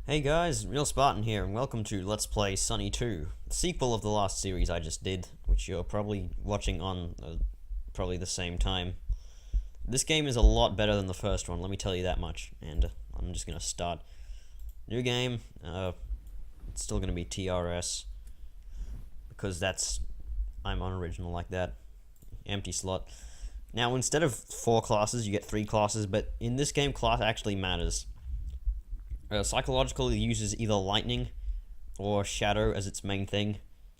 Hey guys, Real Spartan here, and welcome to Let's Play Sonny 2, the sequel of the last series I just did, which you're probably watching on probably the same time. This game is a lot better than the first one, let me tell you that much, and I'm just gonna start. New game, it's still gonna be TRS, because I'm unoriginal like that. Empty slot. Now, instead of 4 classes, you get 3 classes, but in this game, class actually matters. Psychological uses either lightning or shadow as its main thing.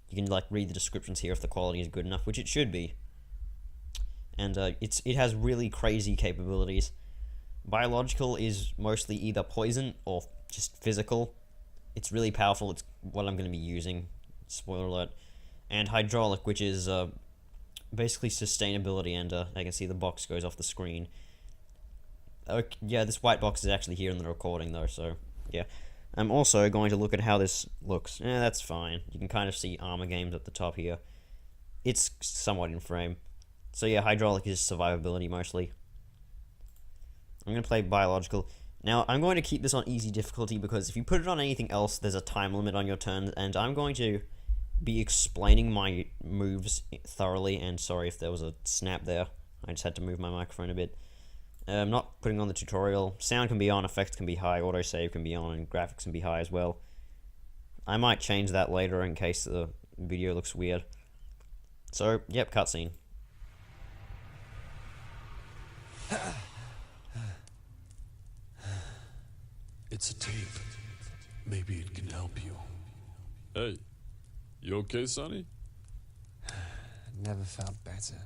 You can read the descriptions here if the quality is good enough, which it should be. And it has really crazy capabilities. Biological is mostly either poison or just physical. It's really powerful. It's what I'm going to be using. Spoiler alert. And hydraulic, which is basically sustainability, and I can see the box goes off the screen. Okay, yeah, this white box is actually here in the recording though, so yeah. I'm also going to look at how this looks. That's fine. You can kind of see Armor Games at the top here. It's somewhat in frame. So yeah, hydraulic is survivability mostly. I'm going to play biological. Now, I'm going to keep this on easy difficulty because if you put it on anything else, there's a time limit on your turns, and I'm going to be explaining my moves thoroughly, and sorry if there was a snap there. I just had to move my microphone a bit. I'm not putting on the tutorial. Sound can be on, effects can be high, autosave can be on, and graphics can be high as well. I might change that later in case the video looks weird. So, yep, cutscene. It's a tape. Maybe it can help you. Hey, you okay, Sonny? Never felt better.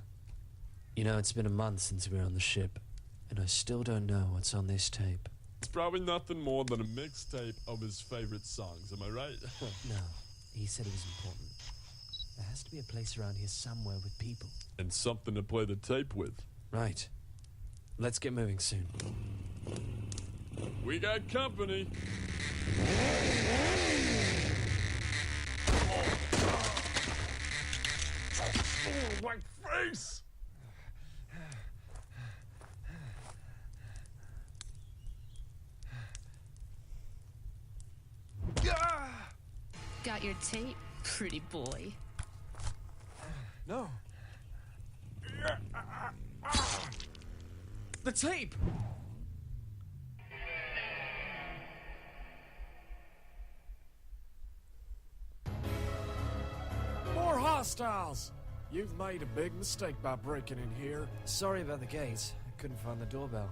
You know, it's been a month since we were on the ship, and I still don't know what's on this tape. It's probably nothing more than a mixtape of his favorite songs, am I right? No, he said it was important. There has to be a place around here somewhere with people. And something to play the tape with. Right. Let's get moving soon. We got company. Oh, my face! Got your tape, pretty boy. No. The tape! More hostiles! You've made a big mistake by breaking in here. Sorry about the gate. I couldn't find the doorbell.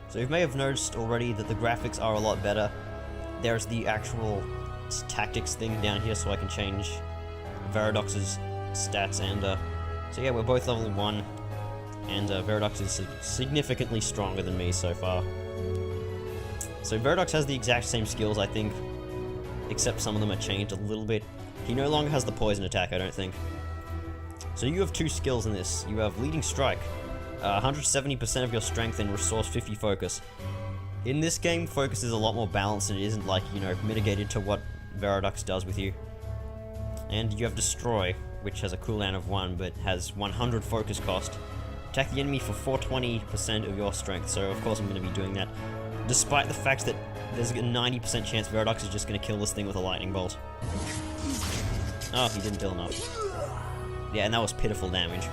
So you may have noticed already that the graphics are a lot better. There's the actual tactics thing down here, so I can change Veradox's stats, and so yeah, we're both level 1, and Veradox is significantly stronger than me so far. So Veradox has the exact same skills, I think, except some of them are changed a little bit. He no longer has the poison attack, I don't think. So you have 2 skills in this. You have Leading Strike, 170% of your strength and restores 50 focus. In this game, focus is a lot more balanced, and it isn't mitigated to what Veradox does with you. And you have Destroy, which has a cooldown of 1, but has 100 focus cost. Attack the enemy for 420% of your strength, so of course I'm going to be doing that. Despite the fact that there's a 90% chance Veradox is just going to kill this thing with a lightning bolt. Oh, he didn't deal enough. Yeah, and that was pitiful damage.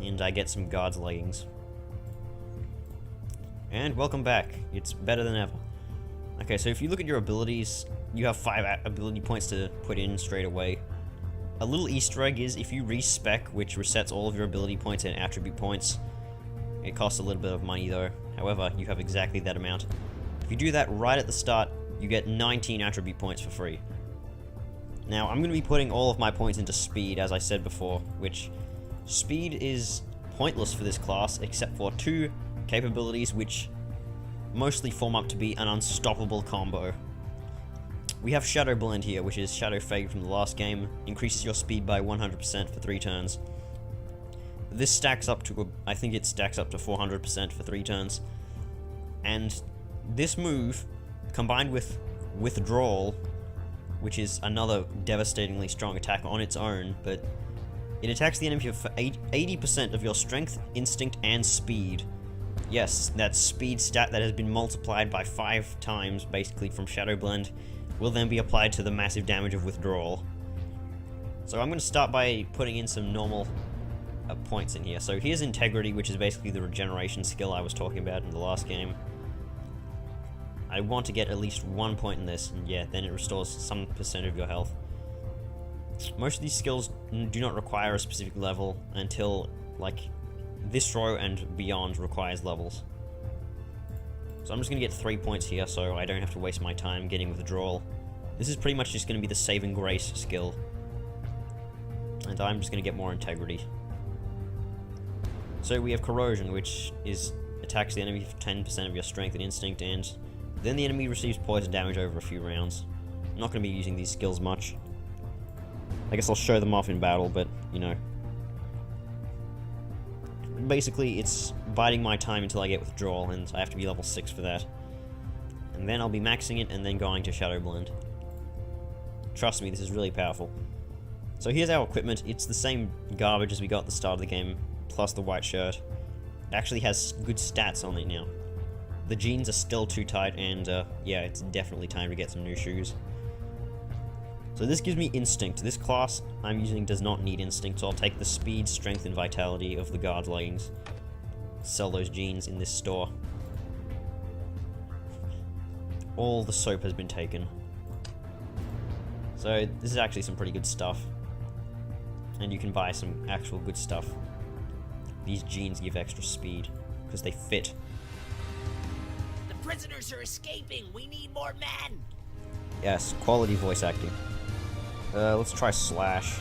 And I get some guard's leggings. And welcome back. It's better than ever. Okay, so if you look at your abilities, you have 5 ability points to put in straight away. A little Easter egg is if you respec, which resets all of your ability points and attribute points, it costs a little bit of money though. However, you have exactly that amount. If you do that right at the start, you get 19 attribute points for free. Now, I'm going to be putting all of my points into speed, as I said before, which speed is pointless for this class, except for 2 capabilities which mostly form up to be an unstoppable combo. We have Shadow Blend here, which is Shadow Fade from the last game, increases your speed by 100% for 3 turns. This stacks up to, I think it stacks up to 400% for 3 turns. And this move, combined with Withdrawal, which is another devastatingly strong attack on its own, but it attacks the enemy for 80% of your strength, instinct, and speed. Yes, that speed stat that has been multiplied by 5 times, basically, from Shadow Blend, will then be applied to the massive damage of Withdrawal. So I'm going to start by putting in some normal points in here. So here's Integrity, which is basically the regeneration skill I was talking about in the last game. I want to get at least 1 point in this, and yeah, then it restores some percent of your health. Most of these skills do not require a specific level until, like, this row and beyond requires levels. So I'm just going to get 3 points here so I don't have to waste my time getting Withdrawal. This is pretty much just going to be the Saving Grace skill. And I'm just going to get more Integrity. So we have Corrosion, which attacks the enemy for 10% of your strength and instinct, and then the enemy receives poison damage over a few rounds. I'm not going to be using these skills much. I guess I'll show them off in battle, but, you know. Basically, it's biding my time until I get Withdrawal, and I have to be level 6 for that. And then I'll be maxing it, and then going to Shadow Blend. Trust me, this is really powerful. So here's our equipment. It's the same garbage as we got at the start of the game, plus the white shirt. It actually has good stats on it now. The jeans are still too tight, and yeah, it's definitely time to get some new shoes. So this gives me Instinct. This class I'm using does not need Instinct, so I'll take the speed, strength, and vitality of the guard leggings. Sell those jeans in this store. All the soap has been taken. So this is actually some pretty good stuff. And you can buy some actual good stuff. These jeans give extra speed, because they fit. The prisoners are escaping! We need more men! Yes, quality voice acting. Let's try Slash.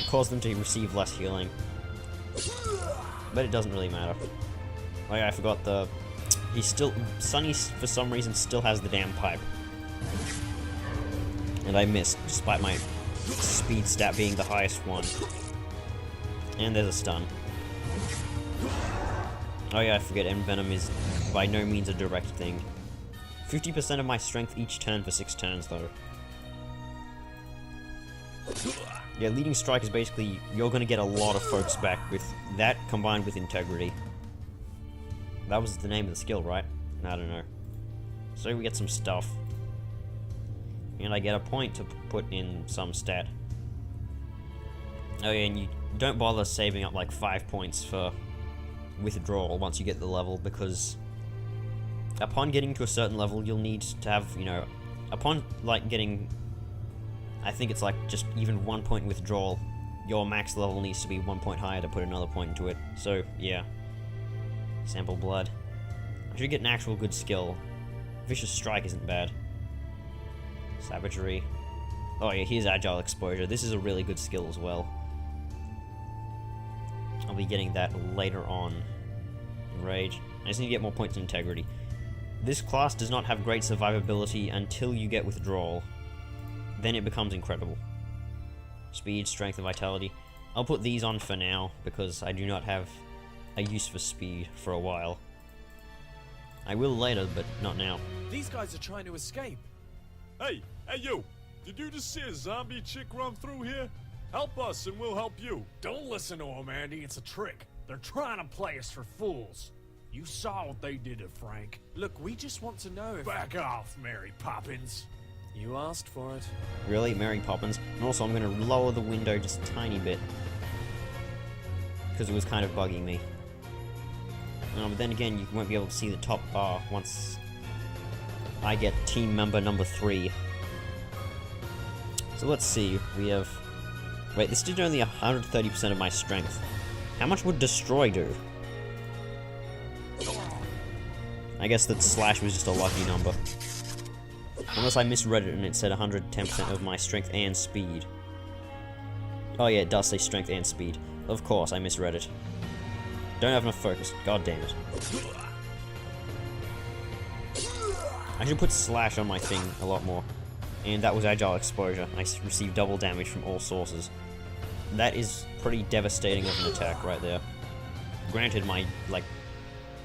Cause them to receive less healing. But it doesn't really matter. Oh yeah, I forgot Sonny, for some reason, still has the damn pipe. And I missed, despite my speed stat being the highest one. And there's a stun. Oh yeah, I forget, Envenom is by no means a direct thing. 50% of my strength each turn for 6 turns, though. Yeah, Leading Strike is basically, you're gonna get a lot of focus back with that combined with Integrity. That was the name of the skill, right? I don't know. So we get some stuff. And I get a point to put in some stat. Oh yeah, and you don't bother saving up like 5 points for Withdrawal once you get the level, because upon getting to a certain level, you'll need to have, you know, upon like getting, I think it's like just even 1 point Withdrawal, your max level needs to be 1 point higher to put another point into it. So yeah, Sample Blood. I should get an actual good skill. Vicious Strike isn't bad. Savagery. Oh yeah, here's Agile Exposure. This is a really good skill as well. I'll be getting that later on. Rage. I just need to get more points in Integrity. This class does not have great survivability until you get Withdrawal. Then it becomes incredible. Speed, Strength, and Vitality. I'll put these on for now, because I do not have a use for speed for a while. I will later, but not now. These guys are trying to escape. Hey, you! Did you just see a zombie chick run through here? Help us and we'll help you. Don't listen to them, Andy. It's a trick. They're trying to play us for fools. You saw what they did to Frank. Look, we just want to know if... Back off, Mary Poppins. You asked for it. Really? Mary Poppins? And also I'm going to lower the window just a tiny bit. Because it was kind of bugging me. But then again, you won't be able to see the top bar once I get team member number 3. So let's see, we have... Wait, this did only 130% of my strength. How much would Destroy do? I guess that Slash was just a lucky number. Unless I misread it and it said 110% of my strength and speed. Oh yeah, it does say strength and speed. Of course, I misread it. Don't have enough focus. God damn it. I should put Slash on my thing a lot more. And that was Agile Exposure. I received double damage from all sources. That is pretty devastating of an attack right there. Granted, my, like,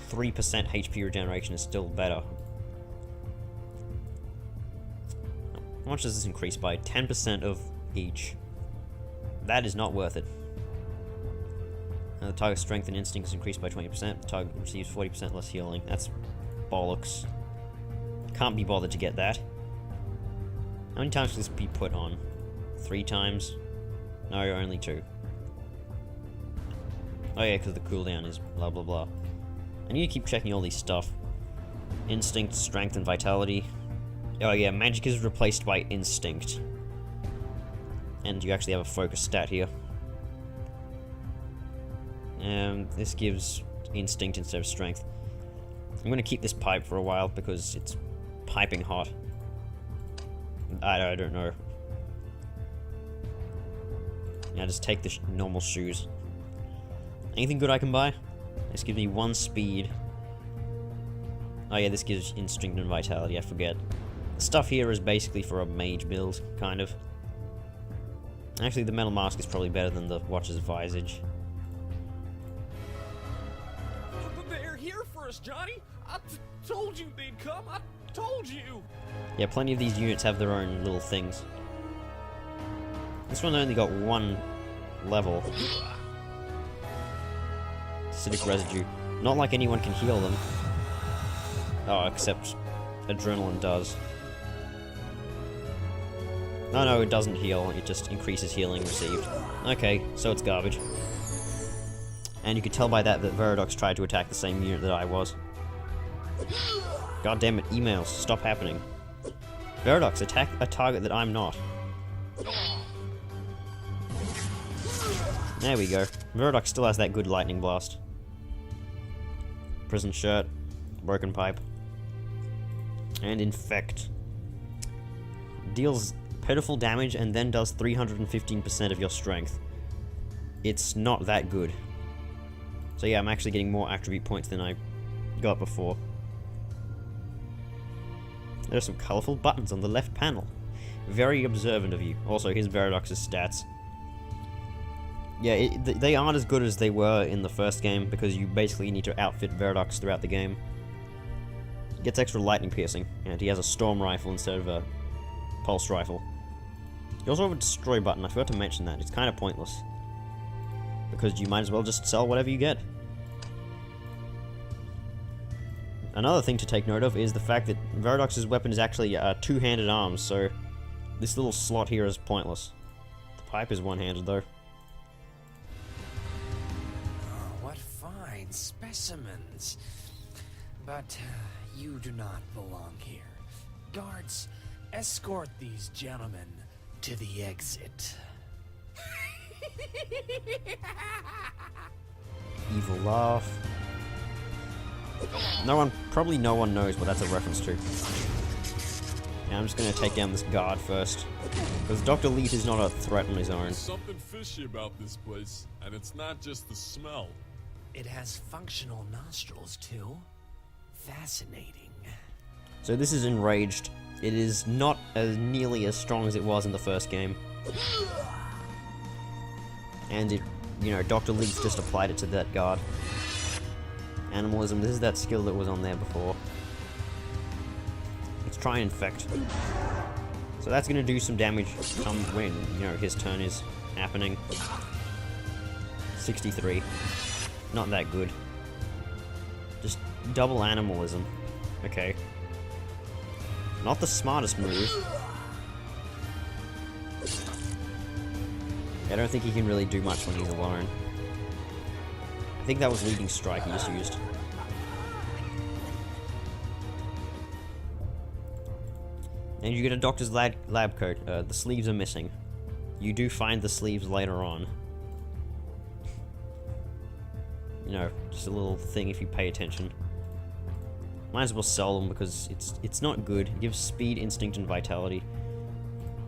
3% HP regeneration is still better. How much does this increase by? 10% of each. That is not worth it. The target's strength and instinct is increased by 20%. The target receives 40% less healing. That's bollocks. Can't be bothered to get that. How many times can this be put on? 3 times? No, only 2. Oh yeah, because the cooldown is blah blah blah. I need to keep checking all these stuff. Instinct, strength, and vitality. Oh yeah, magic is replaced by instinct. And you actually have a focus stat here. This gives instinct instead of strength. I'm gonna keep this pipe for a while because it's piping hot. I don't know. Yeah, just take the normal shoes. Anything good I can buy? This gives me 1 speed. Oh yeah, this gives instinct and vitality, I forget. The stuff here is basically for a mage build, kind of. Actually, the metal mask is probably better than the Watcher's Visage. They're here for us, Johnny. I told you they'd come. I told you. Yeah, plenty of these units have their own little things. This one only got 1 level. Acidic residue. Not like anyone can heal them. Oh, except adrenaline does. Oh no, it doesn't heal, it just increases healing received. Okay, so it's garbage. And you could tell by that Veradox tried to attack the same unit that I was. God damn it, emails, stop happening. Veradox, attack a target that I'm not. There we go. Veradox still has that good lightning blast. Prison shirt, broken pipe, and infect. Deals pitiful damage and then does 315% of your strength. It's not that good. So yeah, I'm actually getting more attribute points than I got before. There are some colourful buttons on the left panel. Very observant of you. Also, here's Veradox's stats. Yeah, they aren't as good as they were in the first game, because you basically need to outfit Veradox throughout the game. He gets extra lightning piercing, and he has a storm rifle instead of a pulse rifle. You also have a destroy button, I forgot to mention that, it's kind of pointless. Because you might as well just sell whatever you get. Another thing to take note of is the fact that Veradox's weapon is actually two-handed arms, so this little slot here is pointless. The pipe is one-handed though. What fine specimens. But you do not belong here. Guards, escort these gentlemen to the exit. Evil laugh. Probably no one knows what that's a reference to. Yeah, I'm just gonna take down this guard first. Because Dr. Leet is not a threat on his own. There's something fishy about this place, and it's not just the smell. It has functional nostrils, too. Fascinating. So this is Enraged. It is not as nearly as strong as it was in the first game. And it, you know, Dr. Leet just applied it to that guard. Animalism, this is that skill that was on there before. Let's try and infect. So that's gonna do some damage come when, you know, his turn is happening. 63. Not that good. Just double animalism. Okay. Not the smartest move. I don't think he can really do much when he's alone. I think that was leading strike he just used. And you get a doctor's lab coat. The sleeves are missing. You do find the sleeves later on. You know, just a little thing if you pay attention. Might as well sell them because it's not good. It gives speed, instinct, and vitality.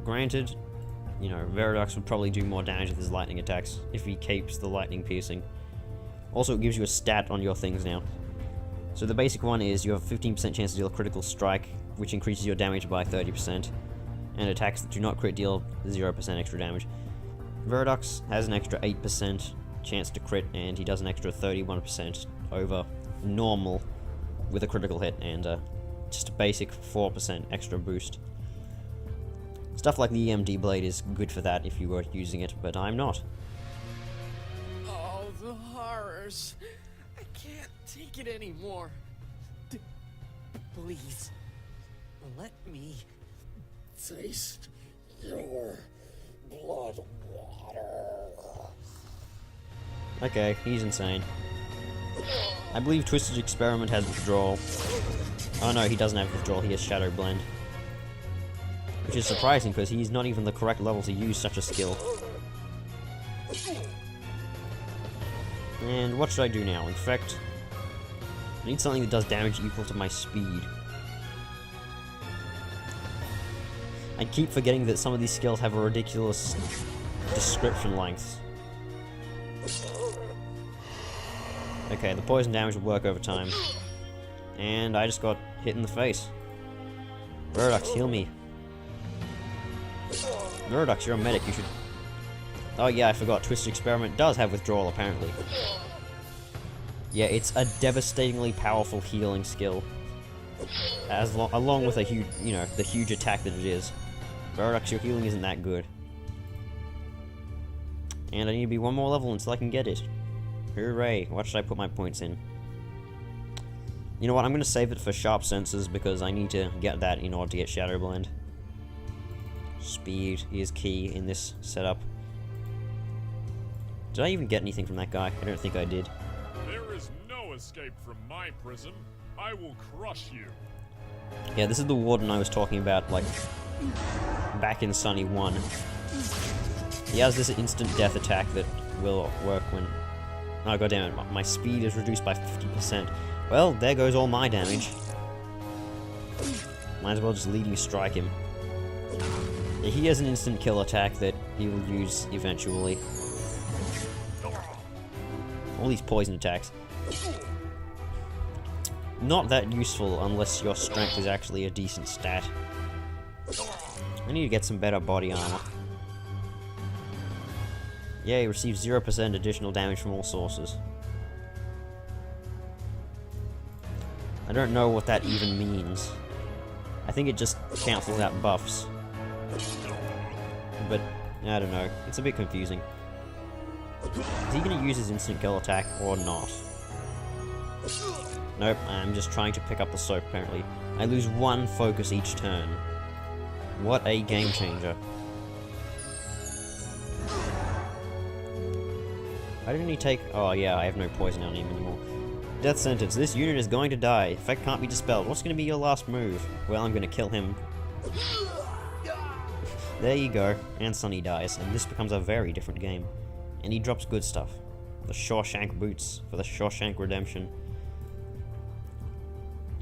Granted, you know, Veradox would probably do more damage with his lightning attacks if he keeps the lightning piercing. Also, it gives you a stat on your things now. So the basic one is you have a 15% chance to deal a critical strike, which increases your damage by 30%, and attacks that do not crit deal 0% extra damage. Veradox has an extra 8% chance to crit, and he does an extra 31% over normal with a critical hit, and just a basic 4% extra boost. Stuff like the EMD blade is good for that if you were using it, but I'm not. Oh, the nurse. I can't take it anymore. Please, let me taste your blood water. Okay, he's insane. I believe Twisted Experiment has Withdrawal. Oh no, he doesn't have Withdrawal, he has Shadow Blend. Which is surprising, because he's not even the correct level to use such a skill. And what should I do now? Infect? I need something that does damage equal to my speed. I keep forgetting that some of these skills have a ridiculous description length. Okay, the poison damage will work over time. And I just got hit in the face. Verodux, heal me. Verodux, you're a medic, you should... Oh yeah, I forgot, Twisted Experiment does have Withdrawal, apparently. Yeah, it's a devastatingly powerful healing skill. Along with a huge, you know, the huge attack that it is. Verodux, your healing isn't that good. And I need to be one more level until I can get it. Hooray, what should I put my points in? You know what, I'm going to save it for Sharp Senses because I need to get that in order to get Shadow Blend. Speed is key in this setup. Did I even get anything from that guy? I don't think I did. There is no escape from my prison. I will crush you. Yeah, this is the warden I was talking about, like, back in Sonny 1. He has this instant death attack that will work when... Oh, goddammit, my speed is reduced by 50%. Well, there goes all my damage. Might as well just lead me strike him. Yeah, he has an instant kill attack that he will use eventually. All these poison attacks. Not that useful unless your strength is actually a decent stat. I need to get some better body armor. Yeah, he receives 0% additional damage from all sources. I don't know what that even means. I think it just cancels out buffs. But, I don't know. It's a bit confusing. Is he going to use his instant kill attack or not? Nope, I'm just trying to pick up the soap apparently. I lose 1 focus each turn. What a game changer. Why didn't he take... Oh yeah, I have no poison on him anymore. Death sentence. This unit is going to die. Effect can't be dispelled. What's going to be your last move? Well, I'm going to kill him. There you go. And Sonny dies, and this becomes a very different game. And he drops good stuff. The Shawshank boots for the Shawshank Redemption.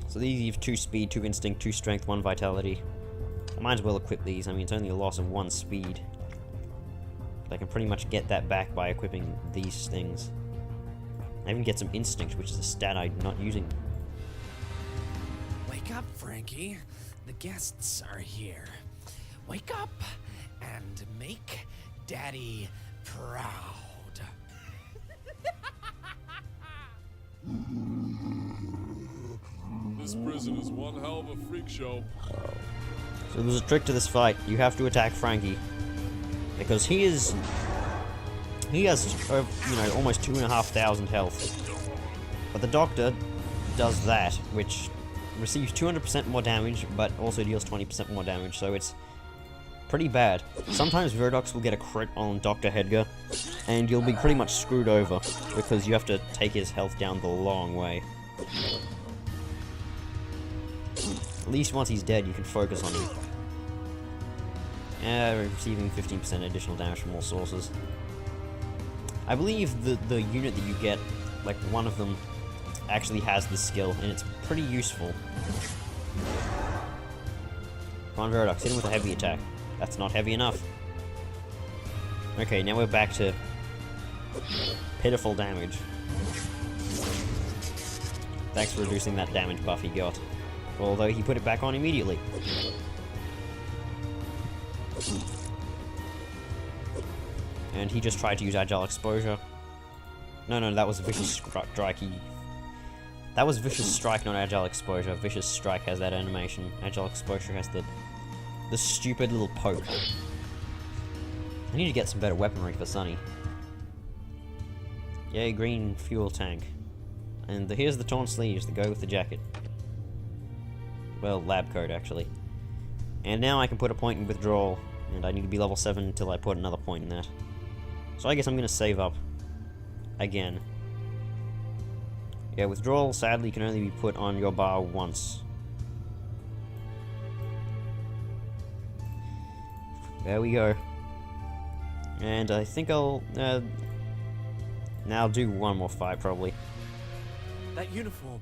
So these have 2 speed, 2 instinct, 2 strength, 1 vitality. I might as well equip these. I mean, it's only a loss of 1 speed. I can pretty much get that back by equipping these things. I even get some instinct, which is a stat I'm not using. Wake up, Frankie. The guests are here. Wake up and make Daddy proud. This prison is one hell of a freak show. So there's a trick to this fight. You have to attack Frankie. Because he has, you know, almost 2,500 health. But the Doctor does that, which receives 200% more damage, but also deals 20% more damage, so it's pretty bad. Sometimes Verodux will get a crit on Dr. Hedger, and you'll be pretty much screwed over, because you have to take his health down the long way. At least once he's dead, you can focus on him. Receiving 15% additional damage from all sources. I believe the unit that you get, like one of them, actually has this skill, and it's pretty useful. Come on, Verodux, hit him with a heavy attack. That's not heavy enough. Okay, now we're back to pitiful damage. Thanks for reducing that damage buff he got. Although he put it back on immediately. And he just tried to use Agile Exposure. No, that was Vicious Strike. That was Vicious Strike, not Agile Exposure. Vicious Strike has that animation. Agile Exposure has the stupid little poke. I need to get some better weaponry for Sonny. Yay, green fuel tank. And here's the torn sleeves that go with the jacket. Well, lab coat, actually. And now I can put a point in withdrawal, and I need to be level 7 until I put another point in that. So I guess I'm gonna save up. Again. Yeah, withdrawal sadly can only be put on your bar once. There we go. And I think I'll now do one more fight, probably. That uniform.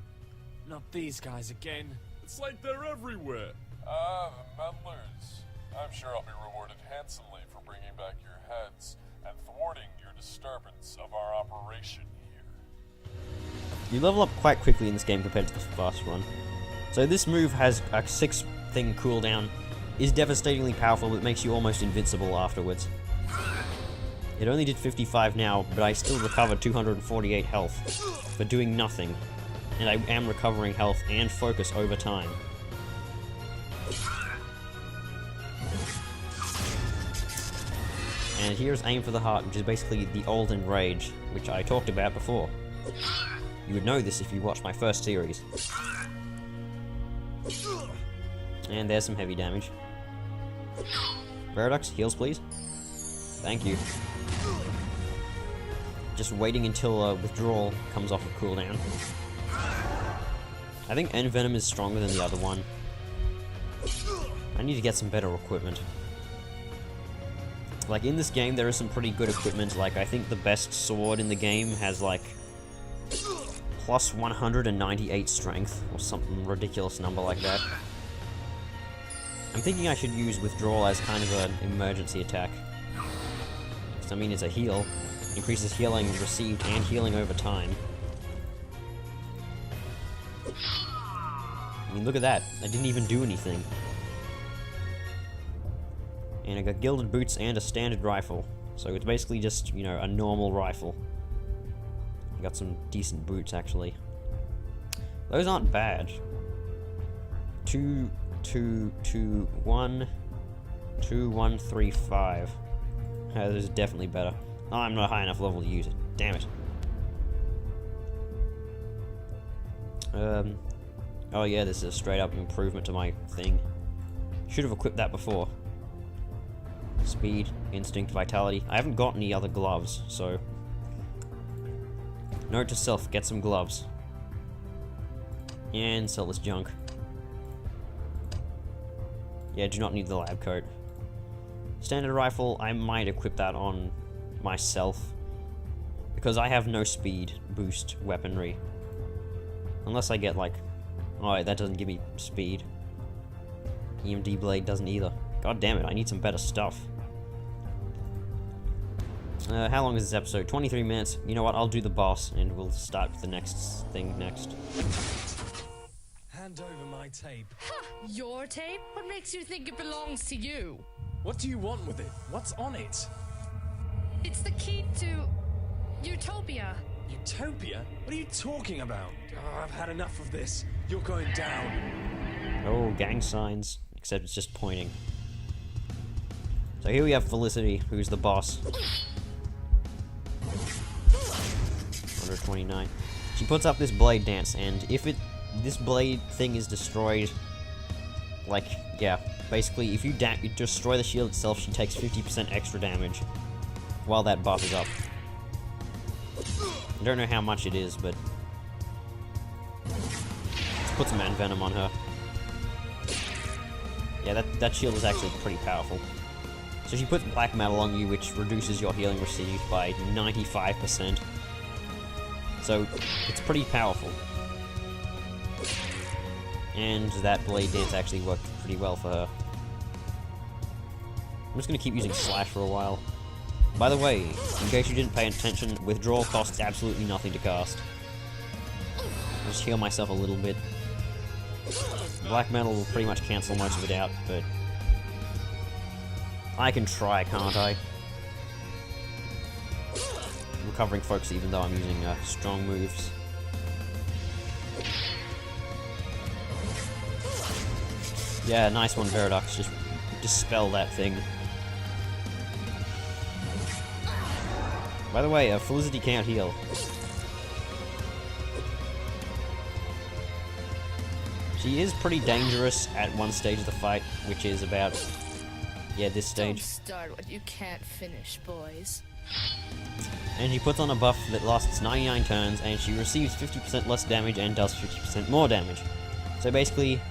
Not these guys again. It's like they're everywhere. Ah, the meddlers. I'm sure I'll be rewarded handsomely for bringing back your heads and thwarting your disturbance of our operation here. You level up quite quickly in this game compared to the fast one. So this move has a 6-thing cooldown, is devastatingly powerful, but makes you almost invincible afterwards. It only did 55 now, but I still recovered 248 health for doing nothing. And I am recovering health and focus over time. And here's Aim for the Heart, which is basically the Olden Rage, which I talked about before. You would know this if you watched my first series. And there's some heavy damage. Paradox, heals please. Thank you. Just waiting until withdrawal comes off of cooldown. I think Envenom is stronger than the other one. I need to get some better equipment. Like, in this game, there is some pretty good equipment. Like, I think the best sword in the game has, like, plus 198 strength, or something ridiculous number like that. I'm thinking I should use Withdrawal as kind of an emergency attack. I mean, it's a heal. Increases healing received and healing over time. I mean, look at that. I didn't even do anything. And I got gilded boots and a standard rifle. So it's basically just, you know, a normal rifle. I got some decent boots, actually. Those aren't bad. 2, 2, 2, 1, 2, 1, 3, 5. This is definitely better. Oh, I'm not a high enough level to use it. Damn it. Oh yeah, this is a straight up improvement to my thing. Should have equipped that before. Speed, instinct, vitality. I haven't got any other gloves, so... Note to self, get some gloves. And sell this junk. Yeah, do not need the lab coat. Standard rifle, I might equip that on myself. Because I have no speed boost weaponry. Unless I get like... Oh, that doesn't give me speed. EMD blade doesn't either. God damn it, I need some better stuff. How long is this episode? 23 minutes. You know what, I'll do the boss, and we'll start with the next thing next. Hand over my tape. Your tape? What makes you think it belongs to you? What do you want with it? What's on it? It's the key to Utopia. Utopia? What are you talking about? Oh, I've had enough of this. You're going down. Oh, gang signs. Except it's just pointing. So here we have Felicity, who's the boss. 129. She puts up this blade dance, and if this blade thing is destroyed, like, yeah, basically, if you destroy the shield itself, she takes 50% extra damage while that buff is up. I don't know how much it is, but let's put some Venom on her. Yeah, that shield is actually pretty powerful. So she puts black metal on you, which reduces your healing received by 95%. So it's pretty powerful. And that blade dance actually worked pretty well for her. I'm just gonna keep using Slash for a while. By the way, in case you didn't pay attention, Withdrawal costs absolutely nothing to cast. I'll just heal myself a little bit. Black metal will pretty much cancel most of it out, but I can try, can't I? Recovering focus even though I'm using strong moves. Yeah, nice one, Paradox. Just dispel that thing. By the way, Felicity can't heal. She is pretty dangerous at one stage of the fight, which is about, yeah, this Don't stage. start what you can't finish, boys. And she puts on a buff that lasts 99 turns, and she receives 50% less damage and does 50% more damage. So basically,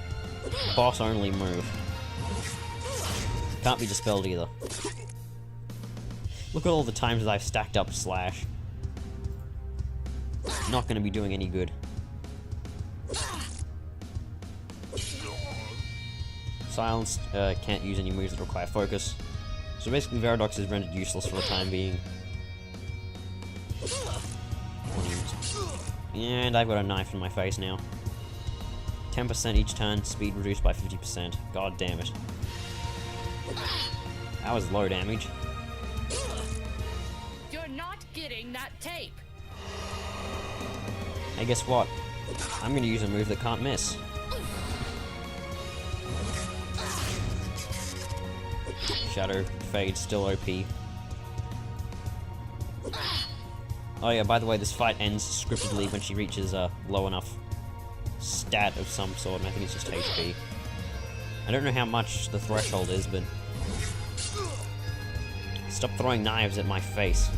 boss-only move. Can't be dispelled either. Look at all the times that I've stacked up Slash. Not gonna be doing any good. Silenced, can't use any moves that require focus. So basically Veradox is rendered useless for the time being. And I've got a knife in my face now. 10% each turn, speed reduced by 50%. God damn it. That was low damage. You're not getting that tape. Hey, guess what? I'm gonna use a move that can't miss. Shadow, Fade, still OP. Oh yeah, by the way, this fight ends scriptedly when she reaches a low enough stat of some sort, and I think it's just HP. I don't know how much the threshold is, but... Stop throwing knives at my face.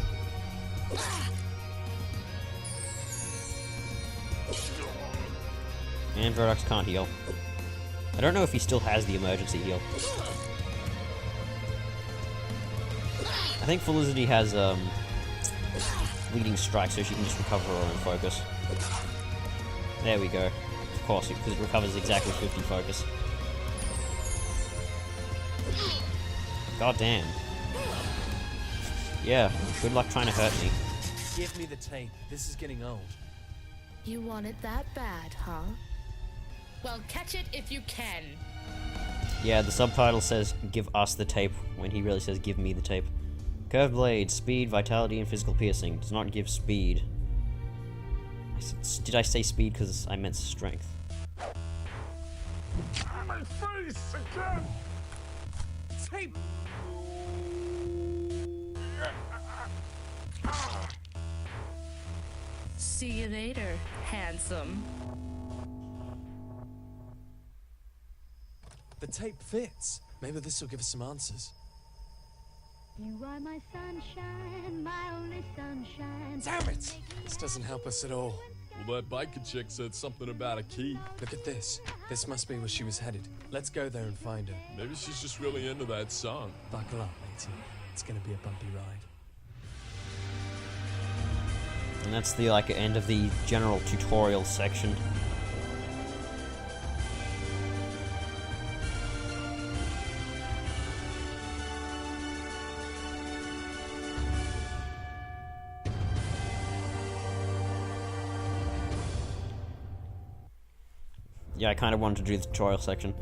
And Veradox can't heal. I don't know if he still has the emergency heal. I think Felicity has, leading strike, so she can just recover her own focus. There we go. Of course, because it recovers exactly 50 focus. God damn. Yeah, good luck trying to hurt me. Give me the tape. This is getting old. You want it that bad, huh? Well, catch it if you can. Yeah, the subtitle says, give us the tape, when he really says, give me the tape. Curved blade, speed, vitality, and physical piercing. Does not give speed. Did I say speed because I meant strength? My face again! Tape! See you later, handsome. The tape fits. Maybe this will give us some answers. You are my sunshine, my only sunshine. Damn it! This doesn't help us at all. Well, that biker chick said something about a key. Look at this. This must be where she was headed. Let's go there and find her. Maybe she's just really into that song. Buckle up, matey. It's gonna be a bumpy ride. And that's the, like, end of the general tutorial section. Yeah, I kind of wanted to do the tutorial section.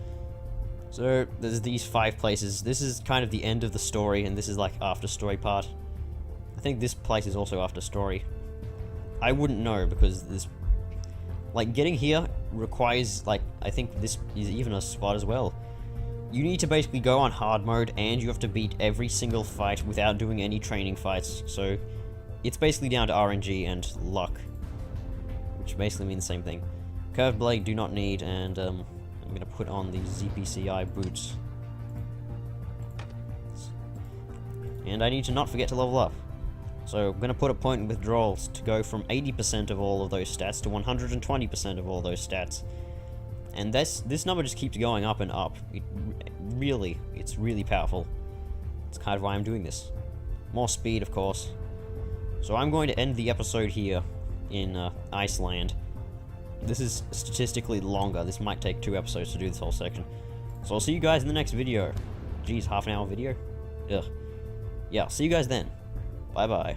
So, there's these 5 places. This is kind of the end of the story, and this is like after story part. I think this place is also after story. I wouldn't know, because this... Like, getting here requires, like, I think this is even a spot as well. You need to basically go on hard mode, and you have to beat every single fight without doing any training fights. So, it's basically down to RNG and luck. Which basically means the same thing. Curved blade do not need, and I'm gonna put on the ZPCI boots. And I need to not forget to level up. So I'm gonna put a point in withdrawals to go from 80% of all of those stats to 120% of all those stats. And this number just keeps going up and up. It's really powerful. It's kind of why I'm doing this. More speed, of course. So I'm going to end the episode here in Iceland. This is statistically longer. This might take 2 episodes to do this whole section. So I'll see you guys in the next video. Geez, half an hour video? Ugh. Yeah, see you guys then. Bye-bye.